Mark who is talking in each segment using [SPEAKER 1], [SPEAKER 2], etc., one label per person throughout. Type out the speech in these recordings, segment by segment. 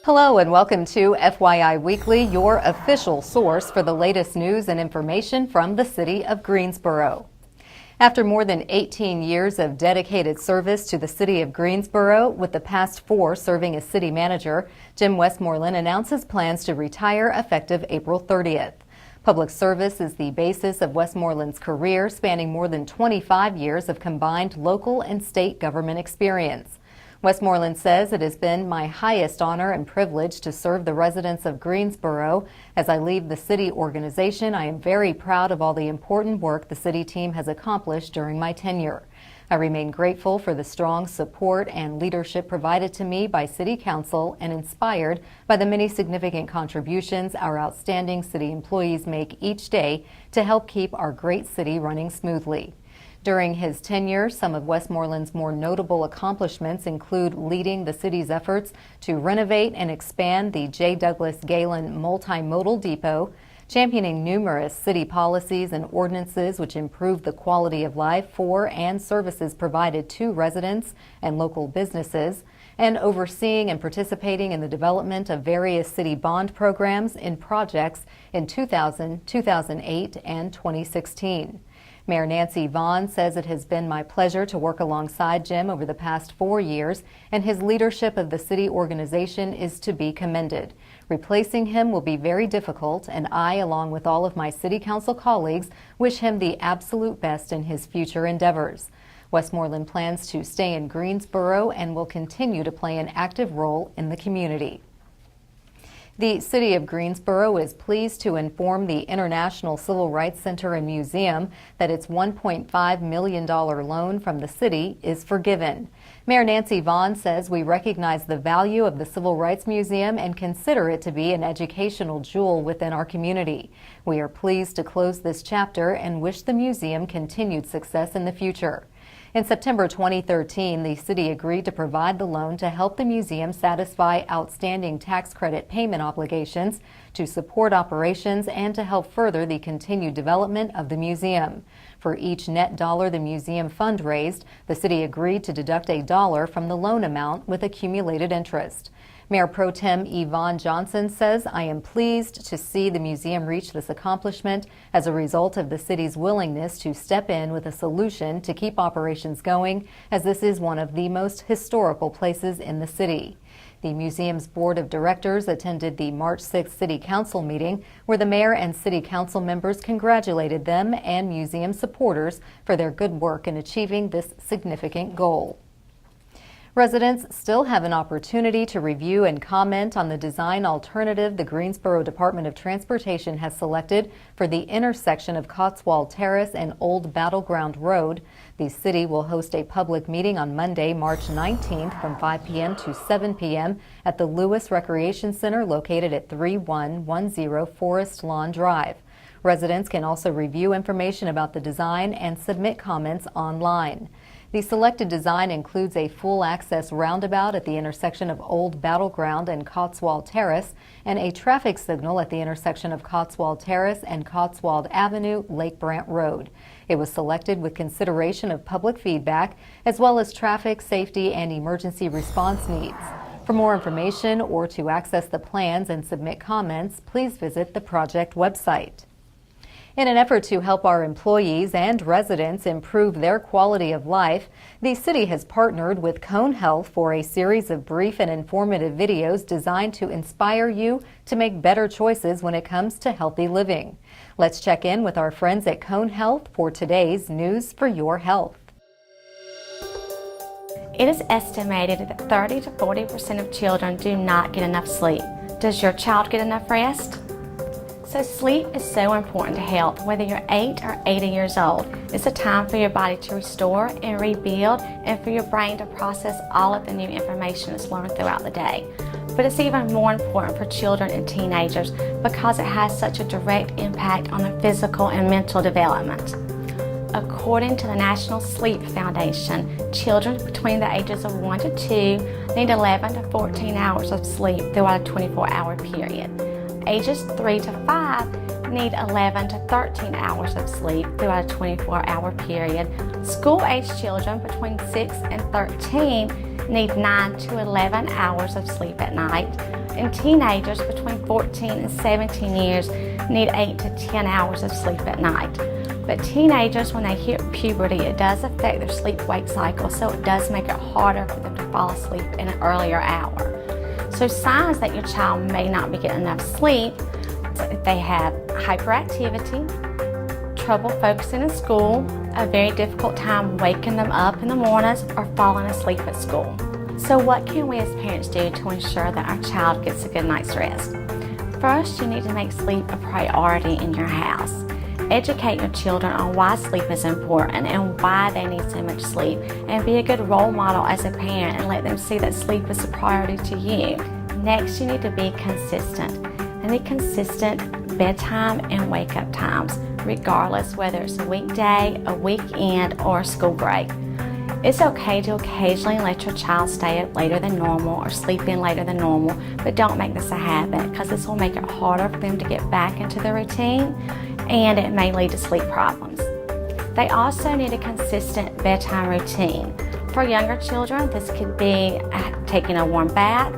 [SPEAKER 1] Hello and welcome to FYI Weekly, your official source for the latest news and information from the city of Greensboro. After more than 18 years of dedicated service to the city of Greensboro, with the past 4 serving as city manager, Jim Westmoreland announces plans to retire effective April 30th. Public service is the basis of Westmoreland's career, spanning more than 25 years of combined local and state government experience. Westmoreland says it has been my highest honor and privilege to serve the residents of Greensboro. As I leave the city organization, I am very proud of all the important work the city team has accomplished during my tenure. I remain grateful for the strong support and leadership provided to me by City Council and inspired by the many significant contributions our outstanding city employees make each day to help keep our great city running smoothly. During his tenure, some of Westmoreland's more notable accomplishments include leading the city's efforts to renovate and expand the J. Douglas Galen Multimodal Depot, championing numerous city policies and ordinances which improve the quality of life for and services provided to residents and local businesses, and overseeing and participating in the development of various city bond programs in projects in 2000, 2008, and 2016. Mayor Nancy Vaughn says it has been my pleasure to work alongside Jim over the past 4 years, and his leadership of the city organization is to be commended. Replacing him will be very difficult, and I, along with all of my city council colleagues, wish him the absolute best in his future endeavors. Westmoreland plans to stay in Greensboro and will continue to play an active role in the community. The City of Greensboro is pleased to inform the International Civil Rights Center and Museum that its $1.5 million loan from the city is forgiven. Mayor Nancy Vaughn says we recognize the value of the Civil Rights Museum and consider it to be an educational jewel within our community. We are pleased to close this chapter and wish the museum continued success in the future. In September 2013, the city agreed to provide the loan to help the museum satisfy outstanding tax credit payment obligations, to support operations, and to help further the continued development of the museum. For each net dollar the museum fundraised, the city agreed to deduct $1 from the loan amount with accumulated interest. Mayor Pro Tem Yvonne Johnson says, I am pleased to see the museum reach this accomplishment as a result of the city's willingness to step in with a solution to keep operations going, as this is one of the most historical places in the city. The museum's board of directors attended the March 6th City Council meeting, where the mayor and city council members congratulated them and museum supporters for their good work in achieving this significant goal. Residents still have an opportunity to review and comment on the design alternative the Greensboro Department of Transportation has selected for the intersection of Cotswolds Terrace and Old Battleground Road. The city will host a public meeting on Monday, March 19th from 5 p.m. to 7 p.m. at the Lewis Recreation Center located at 3110 Forest Lawn Drive. Residents can also review information about the design and submit comments online. The selected design includes a full-access roundabout at the intersection of Old Battleground and Cotswolds Terrace and a traffic signal at the intersection of Cotswolds Terrace and Cotswold Avenue, Lake Brant Road. It was selected with consideration of public feedback as well as traffic, safety, and emergency response needs. For more information or to access the plans and submit comments, please visit the project website. In an effort to help our employees and residents improve their quality of life, the city has partnered with Cone Health for a series of brief and informative videos designed to inspire you to make better choices when it comes to healthy living. Let's check in with our friends at Cone Health for today's News for Your Health.
[SPEAKER 2] It is estimated that 30 to 40% of children do not get enough sleep. Does your child get enough rest? So sleep is so important to health, whether you're 8 or 80 years old. It's a time for your body to restore and rebuild and for your brain to process all of the new information it's learned throughout the day. But it's even more important for children and teenagers because it has such a direct impact on their physical and mental development. According to the National Sleep Foundation, children between the ages of 1 to 2 need 11 to 14 hours of sleep throughout a 24-hour period. Ages 3 to 5 need 11 to 13 hours of sleep throughout a 24-hour period. School-aged children between 6 and 13 need 9 to 11 hours of sleep at night. And teenagers between 14 and 17 years need 8 to 10 hours of sleep at night. But teenagers, when they hit puberty, it does affect their sleep-wake cycle, so it does make it harder for them to fall asleep in an earlier hour. So signs that your child may not be getting enough sleep: if they have hyperactivity, trouble focusing in school, a very difficult time waking them up in the mornings, or falling asleep at school. So what can we as parents do to ensure that our child gets a good night's rest? First, you need to make sleep a priority in your house. Educate your children on why sleep is important and why they need so much sleep, and be a good role model as a parent and let them see that sleep is a priority to you. Next, you need to be consistent. And be consistent bedtime and wake-up times, regardless whether it's a weekday, a weekend, or a school break. It's okay to occasionally let your child stay up later than normal or sleep in later than normal, but don't make this a habit, because this will make it harder for them to get back into the routine, and it may lead to sleep problems. They also need a consistent bedtime routine. For younger children, this could be taking a warm bath,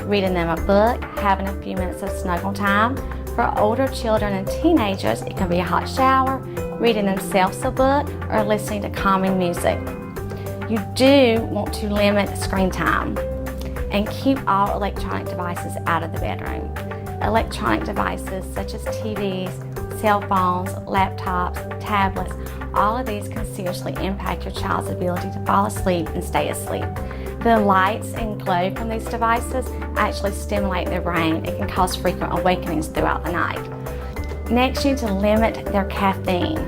[SPEAKER 2] reading them a book, having a few minutes of snuggle time. For older children and teenagers, it can be a hot shower, reading themselves a book, or listening to calming music. You do want to limit screen time and keep all electronic devices out of the bedroom. Electronic devices such as TVs, cell phones, laptops, tablets, all of these can seriously impact your child's ability to fall asleep and stay asleep. The lights and glow from these devices actually stimulate their brain. It can cause frequent awakenings throughout the night. Next, you need to limit their caffeine.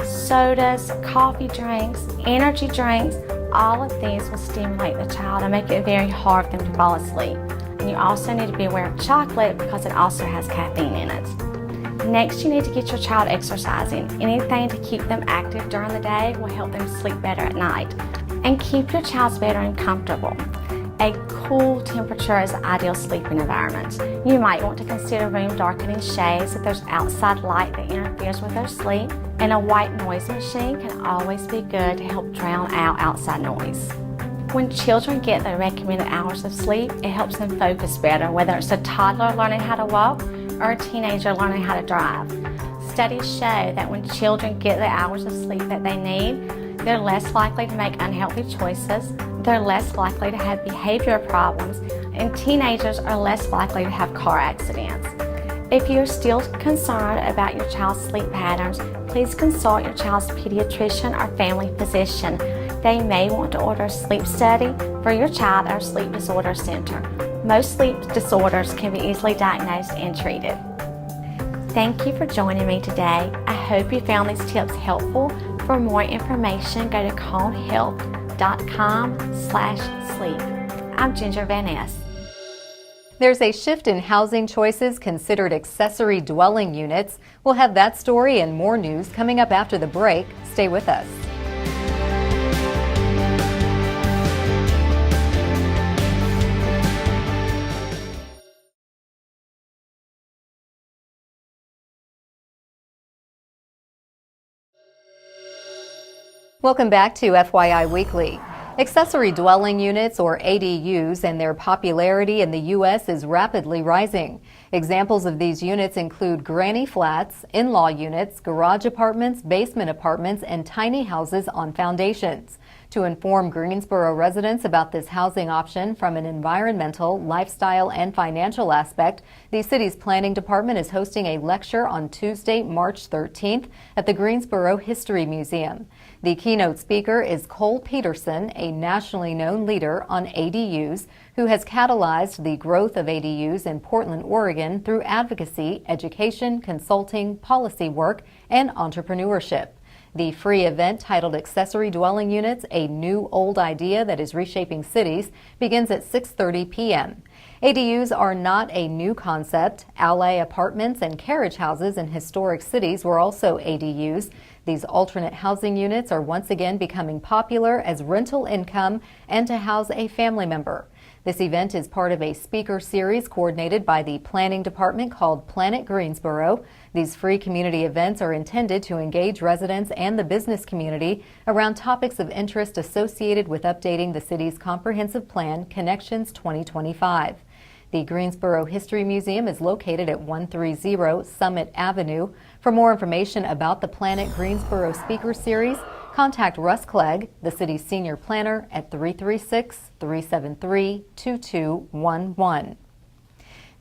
[SPEAKER 2] Sodas, coffee drinks, energy drinks, all of these will stimulate the child and make it very hard for them to fall asleep. And you also need to be aware of chocolate, because it also has caffeine in it. Next, you need to get your child exercising. Anything to keep them active during the day will help them sleep better at night. And keep your child's bedroom comfortable. A cool temperature is the ideal sleeping environment. You might want to consider room darkening shades if there's outside light that interferes with their sleep. And a white noise machine can always be good to help drown out outside noise. When children get their recommended hours of sleep, it helps them focus better, whether it's a toddler learning how to walk or a teenager learning how to drive. Studies show that when children get the hours of sleep that they need, they're less likely to make unhealthy choices, they're less likely to have behavior problems, and teenagers are less likely to have car accidents. If you're still concerned about your child's sleep patterns, please consult your child's pediatrician or family physician. They may want to order a sleep study for your child at our Sleep Disorder Center. Most sleep disorders can be easily diagnosed and treated. Thank you for joining me today. I hope you found these tips helpful. For more information, go to conehealth.com/sleep. I'm Ginger Van Ness.
[SPEAKER 1] There's a shift in housing choices considered accessory dwelling units. We'll have that story and more news coming up after the break. Stay with us. Welcome back to FYI Weekly. Accessory dwelling units, or ADUs, and their popularity in the U.S. is rapidly rising. Examples of these units include granny flats, in-law units, garage apartments, basement apartments, and tiny houses on foundations. To inform Greensboro residents about this housing option from an environmental, lifestyle, and financial aspect, the city's planning department is hosting a lecture on Tuesday, March 13th at the Greensboro History Museum. The keynote speaker is Cole Peterson, a nationally known leader on ADUs, who has catalyzed the growth of ADUs in Portland, Oregon through advocacy, education, consulting, policy work, and entrepreneurship. The free event, titled Accessory Dwelling Units, A New Old Idea That is Reshaping Cities, begins at 6:30 p.m. ADUs are not a new concept. Alley apartments and carriage houses in historic cities were also ADUs. These alternate housing units are once again becoming popular as rental income and to house a family member. This event is part of a speaker series coordinated by the Planning Department called Planet Greensboro. These free community events are intended to engage residents and the business community around topics of interest associated with updating the city's comprehensive plan, Connections 2025. The Greensboro History Museum is located at 130 Summit Avenue. For more information about the Planet Greensboro Speaker Series, contact Russ Clegg, the city's senior planner, at 336-373-2211.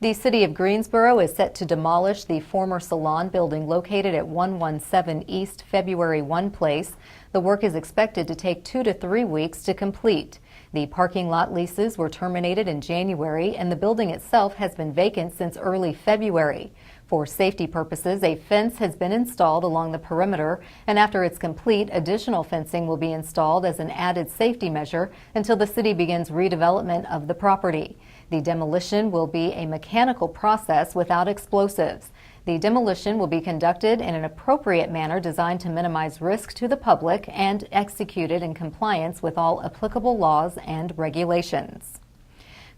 [SPEAKER 1] The city of Greensboro is set to demolish the former Salon building located at 117 East February 1 Place. The work is expected to take 2 to 3 weeks to complete. The parking lot leases were terminated in January, and the building itself has been vacant since early February. For safety purposes, a fence has been installed along the perimeter, and after it's complete, additional fencing will be installed as an added safety measure until the city begins redevelopment of the property. The demolition will be a mechanical process without explosives. The demolition will be conducted in an appropriate manner designed to minimize risk to the public and executed in compliance with all applicable laws and regulations.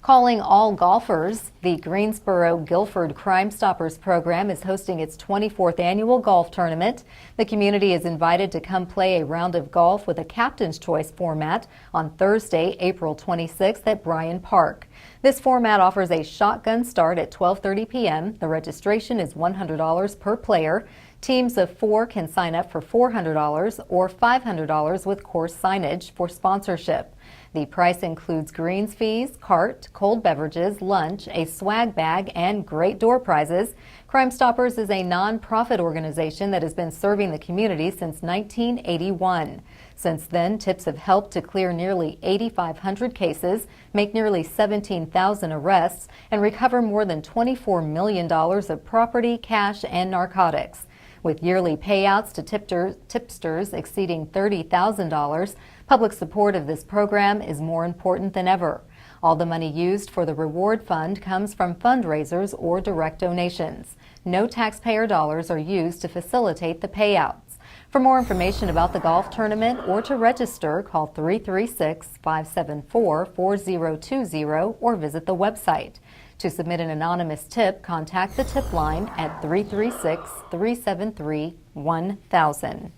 [SPEAKER 1] Calling all golfers, the Greensboro Guilford Crime Stoppers program is hosting its 24th annual golf tournament. The community is invited to come play a round of golf with a Captain's Choice format on Thursday, April 26th at Bryan Park. This format offers a shotgun start at 12:30 p.m. The registration is $100 per player. Teams of 4 can sign up for $400 or $500 with course signage for sponsorship. The price includes greens fees, cart, cold beverages, lunch, a swag bag, and great door prizes. Crime Stoppers is a non-profit organization that has been serving the community since 1981. Since then, tips have helped to clear nearly 8,500 cases, make nearly 17,000 arrests, and recover more than $24 million of property, cash, and narcotics. With yearly payouts to tipsters exceeding $30,000, public support of this program is more important than ever. All the money used for the reward fund comes from fundraisers or direct donations. No taxpayer dollars are used to facilitate the payouts. For more information about the golf tournament or to register, call 336-574-4020 or visit the website. To submit an anonymous tip, contact the tip line at 336-373-1000.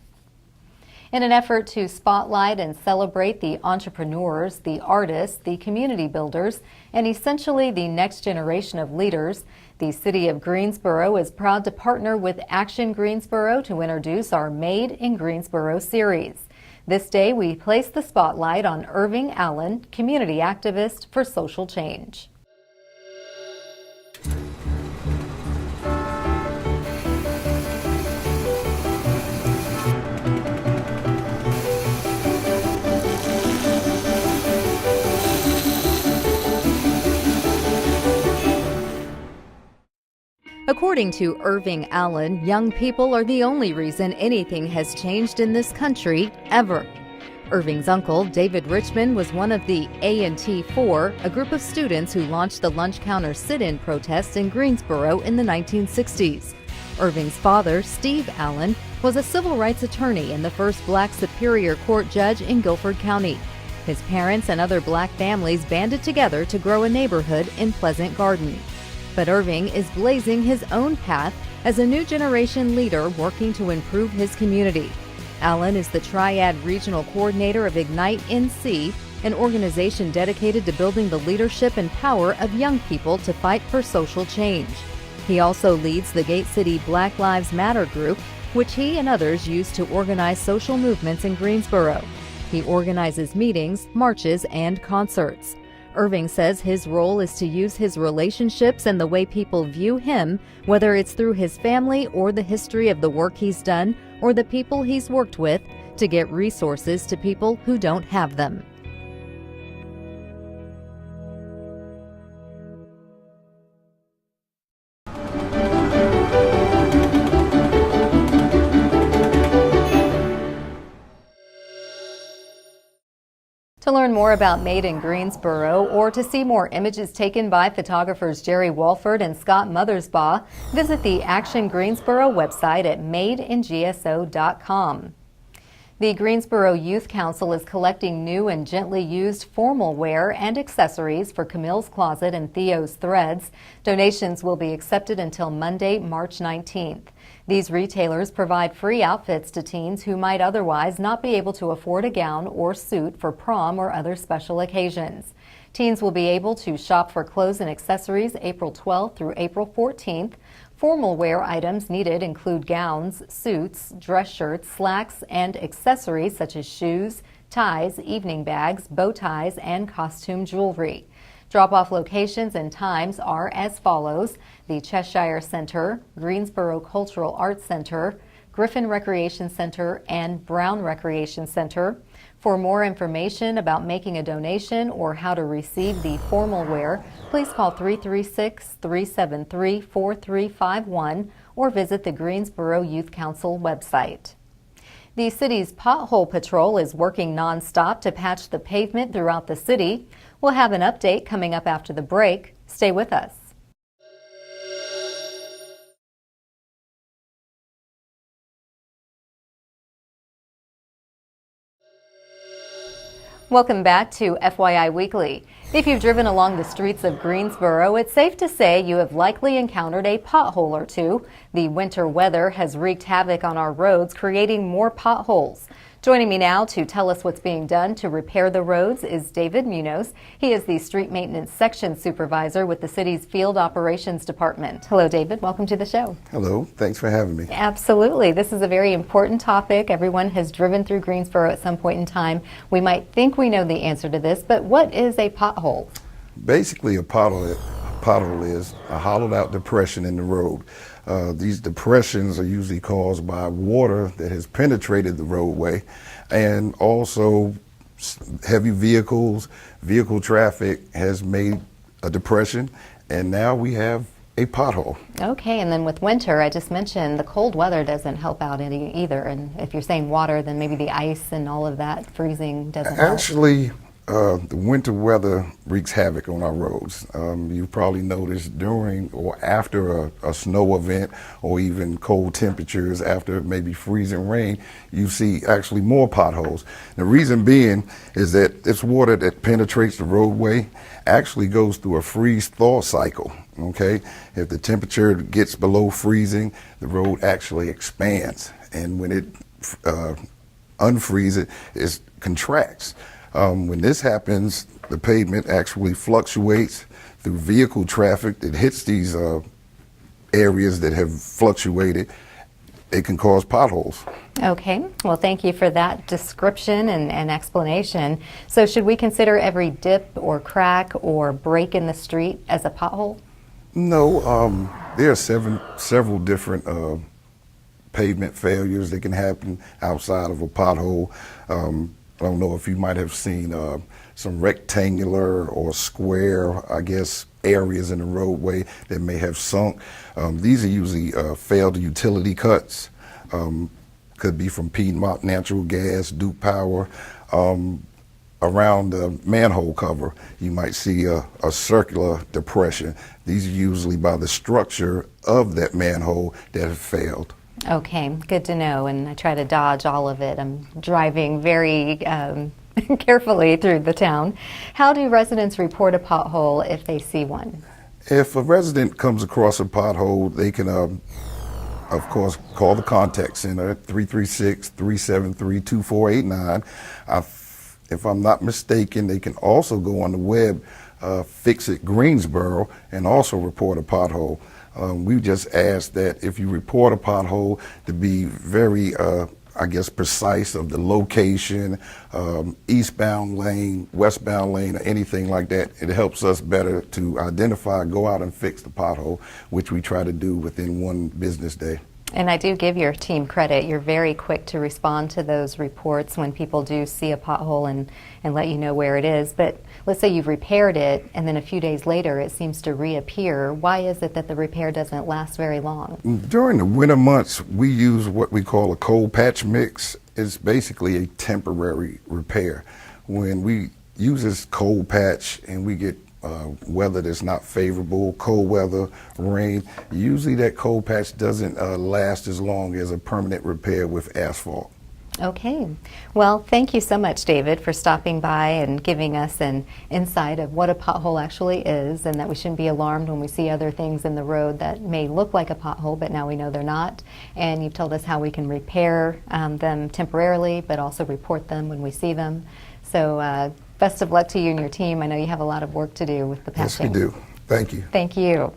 [SPEAKER 1] In an effort to spotlight and celebrate the entrepreneurs, the artists, the community builders, and essentially the next generation of leaders, the City of Greensboro is proud to partner with Action Greensboro to introduce our Made in Greensboro series. This day, we place the spotlight on Irving Allen, community activist for social change. According to Irving Allen, young people are the only reason anything has changed in this country, ever. Irving's uncle, David Richmond, was one of the A&T 4, a group of students who launched the lunch counter sit-in protests in Greensboro in the 1960s. Irving's father, Steve Allen, was a civil rights attorney and the first black Superior Court judge in Guilford County. His parents and other black families banded together to grow a neighborhood in Pleasant Garden. But Irving is blazing his own path as a new generation leader working to improve his community. Allen is the Triad Regional Coordinator of Ignite NC, an organization dedicated to building the leadership and power of young people to fight for social change. He also leads the Gate City Black Lives Matter group, which he and others use to organize social movements in Greensboro. He organizes meetings, marches, and concerts. Irving says his role is to use his relationships and the way people view him, whether it's through his family or the history of the work he's done or the people he's worked with, to get resources to people who don't have them. To learn more about Made in Greensboro or to see more images taken by photographers Jerry Walford and Scott Mothersbaugh, visit the Action Greensboro website at madeingso.com. The Greensboro Youth Council is collecting new and gently used formal wear and accessories for Camille's Closet and Theo's Threads. Donations will be accepted until Monday, March 19th. These retailers provide free outfits to teens who might otherwise not be able to afford a gown or suit for prom or other special occasions. Teens will be able to shop for clothes and accessories April 12th through April 14th. Formal wear items needed include gowns, suits, dress shirts, slacks, and accessories such as shoes, ties, evening bags, bow ties, and costume jewelry. Drop-off locations and times are as follows: the Cheshire Center, Greensboro Cultural Arts Center, Griffin Recreation Center, and Brown Recreation Center. For more information about making a donation or how to receive the formal wear, please call 336-373-4351 or visit the Greensboro Youth Council website. The city's pothole patrol is working nonstop to patch the pavement throughout the city. We'll have an update coming up after the break. Stay with us. Welcome back to FYI Weekly. If you've driven along the streets of Greensboro, it's safe to say you have likely encountered a pothole or two. The winter weather has wreaked havoc on our roads, creating more potholes. Joining me now to tell us what's being done to repair the roads is David Munoz. He is the Street Maintenance Section Supervisor with the city's Field Operations Department. Hello, David. Welcome to the show.
[SPEAKER 3] Hello. Thanks for having me.
[SPEAKER 1] Absolutely. This is a very important topic. Everyone has driven through Greensboro at some point in time. We might think we know the answer to this, but what is a pothole?
[SPEAKER 3] Basically, a pothole is a hollowed out depression in the road. These depressions are usually caused by water that has penetrated the roadway, and also heavy vehicle traffic has made a depression, and now we have a pothole.
[SPEAKER 1] Okay, and then with winter, I just mentioned the cold weather doesn't help out any either, and if you're saying water, then maybe the ice and all of that freezing doesn't help.
[SPEAKER 3] Actually, the winter weather wreaks havoc on our roads. You've probably noticed during or after a snow event, or even cold temperatures after maybe freezing rain, you see actually more potholes. The reason being is that this water that penetrates the roadway actually goes through a freeze-thaw cycle. Okay, if the temperature gets below freezing, the road actually expands, and when it unfreezes, it contracts. When this happens, the pavement actually fluctuates through vehicle traffic that hits these areas that have fluctuated. It can cause potholes.
[SPEAKER 1] Okay, well, thank you for that description and explanation. So should we consider every dip or crack or break in the street as a pothole?
[SPEAKER 3] No, there are several different pavement failures that can happen outside of a pothole. I don't know if you might have seen some rectangular or square, I guess, areas in the roadway that may have sunk. These are usually failed utility cuts. Could be from Piedmont Natural Gas, Duke Power. Around the manhole cover, you might see a circular depression. These are usually by the structure of that manhole that have failed.
[SPEAKER 1] Okay, good to know, and I try to dodge all of it. I'm driving very carefully through the town. How do residents report a pothole if they see one?
[SPEAKER 3] If a resident comes across a pothole, they can, of course, call the contact center at 336-373-2489. If I'm not mistaken, they can also go on the web, Fix It Greensboro, and also report a pothole. We just ask that if you report a pothole to be very, precise of the location, eastbound lane, westbound lane, or anything like that. It helps us better to identify, go out and fix the pothole, which we try to do within one business day.
[SPEAKER 1] And I do give your team credit. You're very quick to respond to those reports when people do see a pothole and let you know where it is. But let's say you've repaired it and then a few days later it seems to reappear. Why is it that the repair doesn't last very long?
[SPEAKER 3] During the winter months, we use what we call a cold patch mix. It's basically a temporary repair. When we use this cold patch and we get weather that's not favorable, cold weather, rain, usually that cold patch doesn't last as long as a permanent repair with asphalt.
[SPEAKER 1] Okay. Well, thank you so much, David, for stopping by and giving us an insight of what a pothole actually is, and that we shouldn't be alarmed when we see other things in the road that may look like a pothole, but now we know they're not. And you've told us how we can repair them temporarily, but also report them when we see them. So best of luck to you and your team. I know you have a lot of work to do with the patching.
[SPEAKER 3] Yes, we do. Thank you.
[SPEAKER 1] Thank you.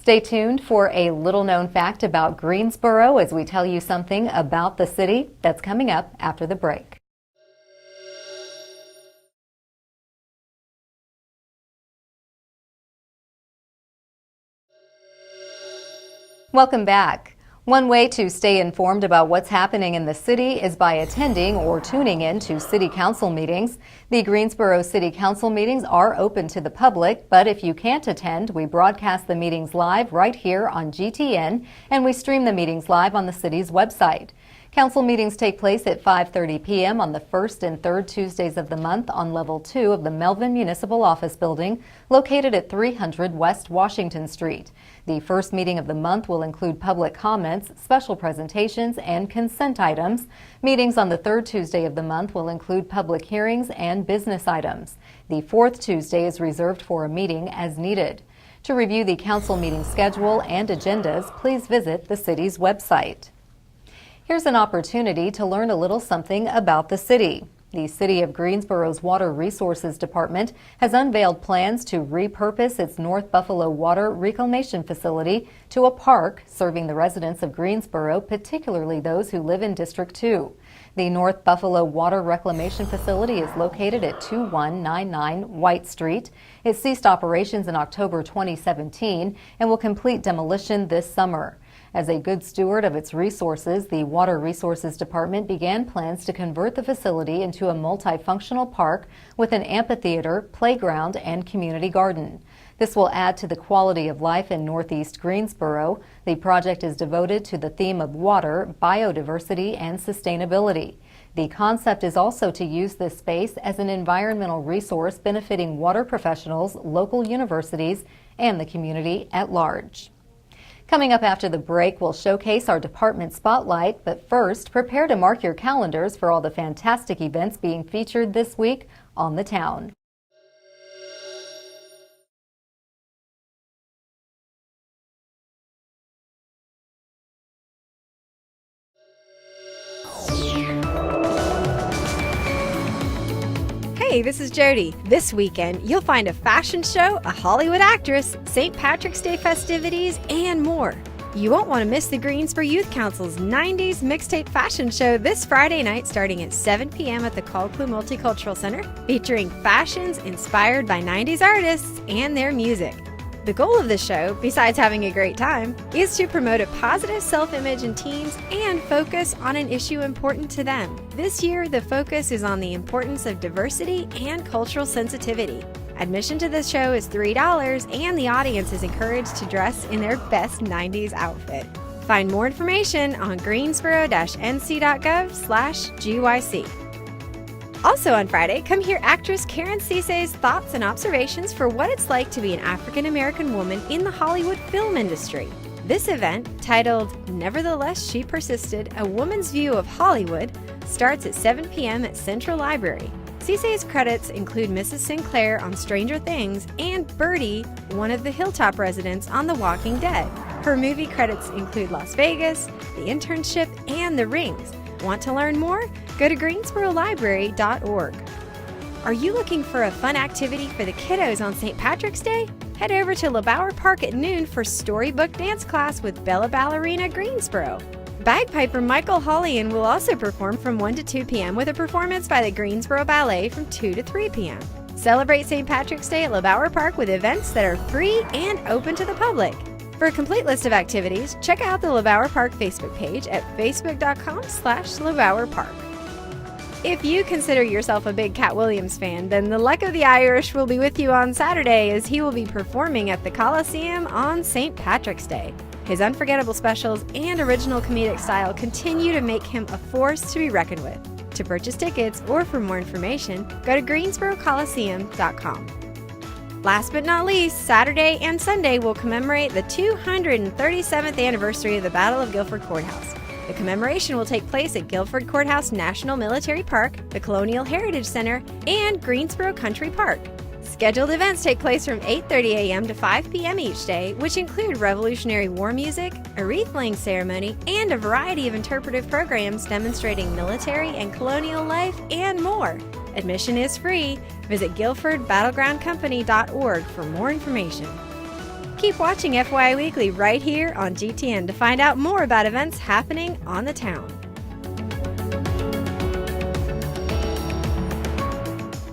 [SPEAKER 1] Stay tuned for a little-known fact about Greensboro as we tell you something about the city that's coming up after the break. Welcome back. One way to stay informed about what's happening in the city is by attending or tuning in to City Council meetings. The Greensboro City Council meetings are open to the public, but if you can't attend, we broadcast the meetings live right here on GTN, and we stream the meetings live on the city's website. Council meetings take place at 5:30 p.m. on the first and third Tuesdays of the month on Level 2 of the Melvin Municipal Office Building, located at 300 West Washington Street. The first meeting of the month will include public comments, special presentations, and consent items. Meetings on the third Tuesday of the month will include public hearings and business items. The fourth Tuesday is reserved for a meeting as needed. To review the council meeting schedule and agendas, please visit the city's website. Here's an opportunity to learn a little something about the city. The City of Greensboro's Water Resources Department has unveiled plans to repurpose its North Buffalo Water Reclamation Facility to a park serving the residents of Greensboro, particularly those who live in District 2. The North Buffalo Water Reclamation Facility is located at 2199 White Street. It ceased operations in October 2017 and will complete demolition this summer. As a good steward of its resources, the Water Resources Department began plans to convert the facility into a multifunctional park with an amphitheater, playground, and community garden. This will add to the quality of life in Northeast Greensboro. The project is devoted to the theme of water, biodiversity, and sustainability. The concept is also to use this space as an environmental resource benefiting water professionals, local universities, and the community at large. Coming up after the break, we'll showcase our department spotlight, but first, prepare to mark your calendars for all the fantastic events being featured this week on the town.
[SPEAKER 4] Hey, this is Jody. This weekend, you'll find a fashion show, a Hollywood actress, St. Patrick's Day festivities, and more. You won't want to miss the Greensboro Youth Council's 90s Mixtape Fashion Show this Friday night starting at 7 p.m. at the Colquitt Multicultural Center, featuring fashions inspired by 90s artists and their music. The goal of the show, besides having a great time, is to promote a positive self-image in teens and focus on an issue important to them. This year, the focus is on the importance of diversity and cultural sensitivity. Admission to this show is $3, and the audience is encouraged to dress in their best 90s outfit. Find more information on greensboro-nc.gov/GYC. Also on Friday, come hear actress Karen Cece's thoughts and observations for what it's like to be an African-American woman in the Hollywood film industry. This event, titled Nevertheless She Persisted, A Woman's View of Hollywood, starts at 7 p.m. at Central Library. Cece's credits include Mrs. Sinclair on Stranger Things and Birdie, one of the Hilltop residents on The Walking Dead. Her movie credits include Las Vegas, The Internship, and The Rings. Want to learn more? Go to greensborolibrary.org. Are you looking for a fun activity for the kiddos on St. Patrick's Day? Head over to LeBauer Park at noon for Storybook Dance Class with Bella Ballerina Greensboro. Bagpiper Michael Hollian will also perform from 1 to 2 p.m. with a performance by the Greensboro Ballet from 2 to 3 p.m. Celebrate St. Patrick's Day at LeBauer Park with events that are free and open to the public. For a complete list of activities, check out the LeBauer Park Facebook page at facebook.com/LeBauer Park. If you consider yourself a big Cat Williams fan, then the Luck of the Irish will be with you on Saturday as he will be performing at the Coliseum on St. Patrick's Day. His unforgettable specials and original comedic style continue to make him a force to be reckoned with. To purchase tickets or for more information, go to greensborocoliseum.com. Last but not least, Saturday and Sunday will commemorate the 237th anniversary of the Battle of Guilford Courthouse. The commemoration will take place at Guilford Courthouse National Military Park, the Colonial Heritage Center, and Greensboro Country Park. Scheduled events take place from 8:30 a.m. to 5 p.m. each day, which include Revolutionary War music, a wreath-laying ceremony, and a variety of interpretive programs demonstrating military and colonial life and more. Admission is free. Visit GuilfordBattlegroundCompany.org for more information. Keep watching FYI Weekly right here on GTN to find out more about events happening on the town.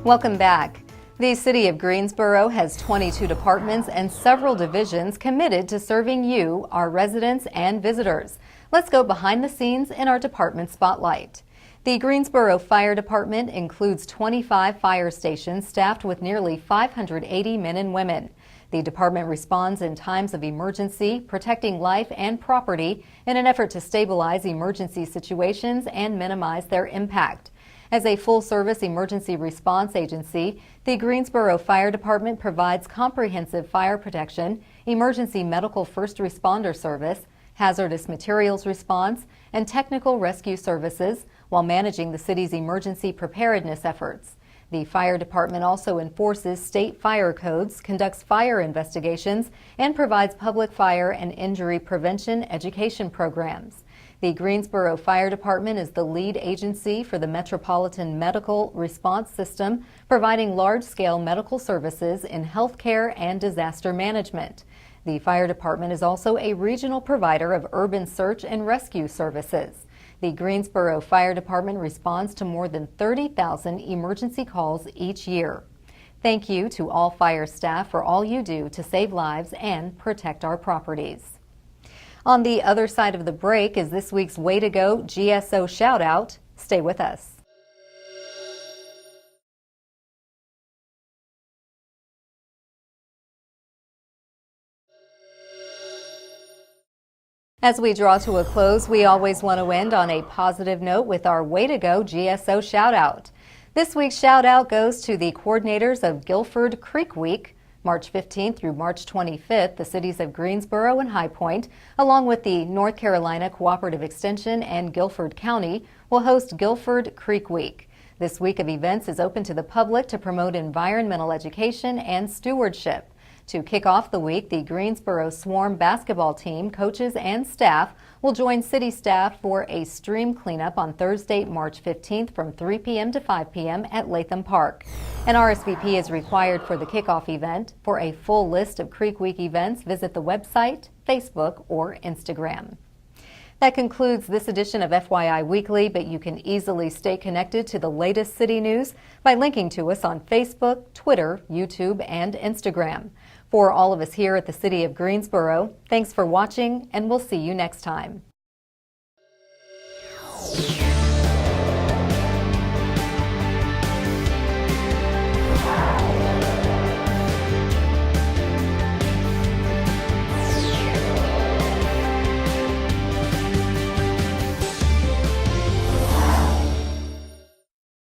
[SPEAKER 1] Welcome back. The City of Greensboro has 22 departments and several divisions committed to serving you, our residents and visitors. Let's go behind the scenes in our department spotlight. The Greensboro Fire Department includes 25 fire stations staffed with nearly 580 men and women. The department responds in times of emergency, protecting life and property in an effort to stabilize emergency situations and minimize their impact. As a full-service emergency response agency, the Greensboro Fire Department provides comprehensive fire protection, emergency medical first responder service, hazardous materials response, and technical rescue services while managing the city's emergency preparedness efforts. The fire department also enforces state fire codes, conducts fire investigations, and provides public fire and injury prevention education programs. The Greensboro Fire Department is the lead agency for the Metropolitan Medical Response System, providing large-scale medical services in healthcare and disaster management. The fire department is also a regional provider of urban search and rescue services. The Greensboro Fire Department responds to more than 30,000 emergency calls each year. Thank you to all fire staff for all you do to save lives and protect our properties. On the other side of the break is this week's Way to Go GSO shout-out. Stay with us. As we draw to a close, we always want to end on a positive note with our Way to Go GSO shout-out. This week's shout-out goes to the coordinators of Guilford Creek Week. March 15th through March 25th, the cities of Greensboro and High Point, along with the North Carolina Cooperative Extension and Guilford County, will host Guilford Creek Week. This week of events is open to the public to promote environmental education and stewardship. To kick off the week, the Greensboro Swarm basketball team, coaches, and staff will join city staff for a stream cleanup on Thursday, March 15th from 3 p.m. to 5 p.m. at Latham Park. An RSVP is required for the kickoff event. For a full list of Creek Week events, visit the website, Facebook, or Instagram. That concludes this edition of FYI Weekly, but you can easily stay connected to the latest city news by linking to us on Facebook, Twitter, YouTube, and Instagram. For all of us here at the City of Greensboro, thanks for watching, and we'll see you next time.